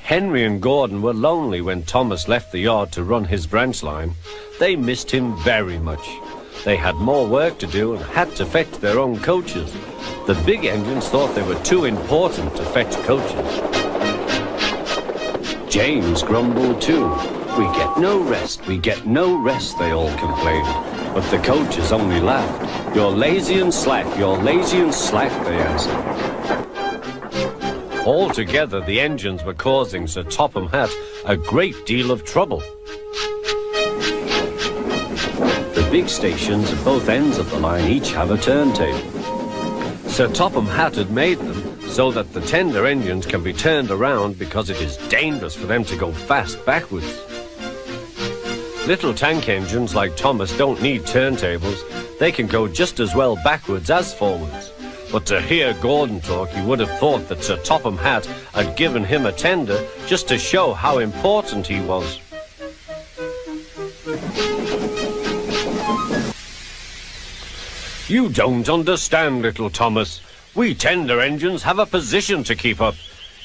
Henry and Gordon were lonely when Thomas left the yard to run his branch line. They missed him very much. They had more work to do and had to fetch their own coaches. The big engines thought they were too important to fetch coaches. James grumbled too. "We get no rest, we get no rest," they all complained. But the coaches only laughed. "You're lazy and slack, you're lazy and slack," they answered. Altogether, the engines were causing Sir Topham Hatt a great deal of trouble. The big stations at both ends of the line each have a turntable. Sir Topham Hatt had made them so that the tender engines can be turned around because it is dangerous for them to go fast backwards. Little tank engines like Thomas don't need turntables. They can go just as well backwards as forwards. But to hear Gordon talk, you would have thought that Sir Topham Hatt had given him a tender just to show how important he was. "You don't understand, little Thomas. We tender engines have a position to keep up.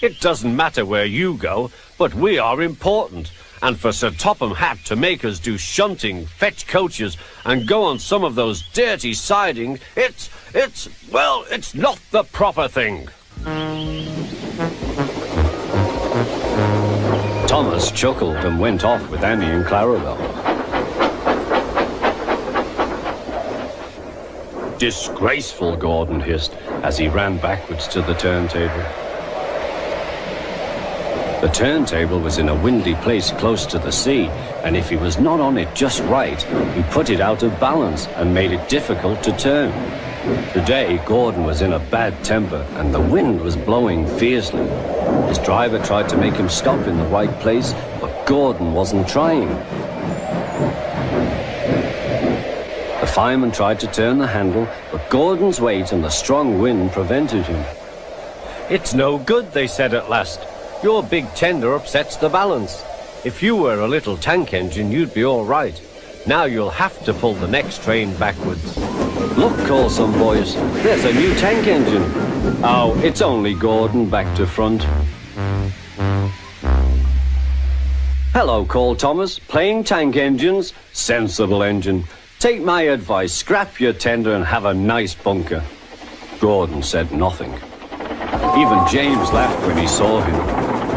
It doesn't matter where you go, but we are important. And for Sir Topham Hatt to make us do shunting, fetch coaches, and go on some of those dirty sidings, it's not the proper thing." Thomas chuckled and went off with Annie and Clarabel. "Disgraceful," Gordon hissed as he ran backwards to the turntable. The turntable was in a windy place close to the sea, and if he was not on it just right, he put it out of balance and made it difficult to turn. Today, Gordon was in a bad temper, and the wind was blowing fiercely. His driver tried to make him stop in the right place, but Gordon wasn't trying. The fireman tried to turn the handle, but Gordon's weight and the strong wind prevented him. "It's no good," they said at last. "Your big tender upsets the balance. If you were a little tank engine, you'd be all right. Now you'll have to pull the next train backwards." "Look," called some boys, "there's a new tank engine." "Oh, it's only Gordon back to front." "Hello," called Thomas, "playing tank engines? Sensible engine. Take my advice, scrap your tender and have a nice bunker." Gordon said nothing. Even James laughed when he saw him.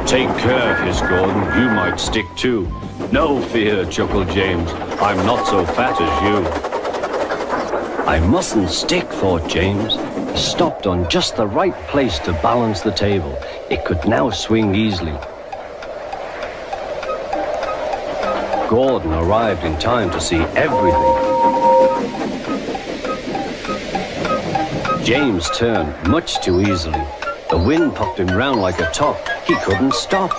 "Take care," hissed Gordon, "you might stick too." "No fear," chuckled James, "I'm not so fat as you." "I mustn't stick," thought James. He stopped on just the right place to balance the table. It could now swing easily. Gordon arrived in time to see everything. James turned much too easily. The wind puffed him round like a top. He couldn't stop.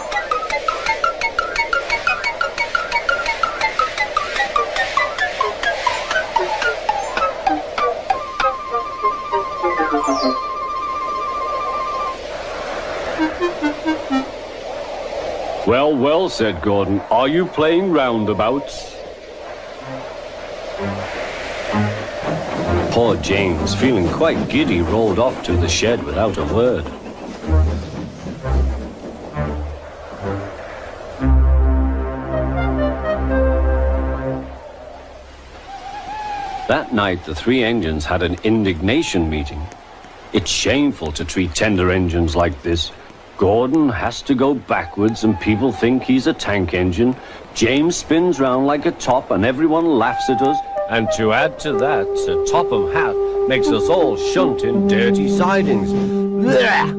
"Well, well," said Gordon, "are you playing roundabouts?" Poor James, feeling quite giddy, rolled off to the shed without a word. That night, the three engines had an indignation meeting. "It's shameful to treat tender engines like this. Gordon has to go backwards and people think he's a tank engine. James spins round like a top and everyone laughs at us. And to add to that, Sir Topham Hatt makes us all shunt in dirty sidings. Blech!"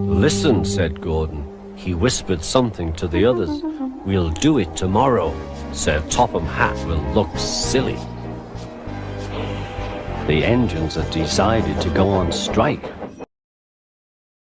"Listen," said Gordon. He whispered something to the others. "We'll do it tomorrow. Sir Topham Hatt will look silly." The engines had decided to go on strike.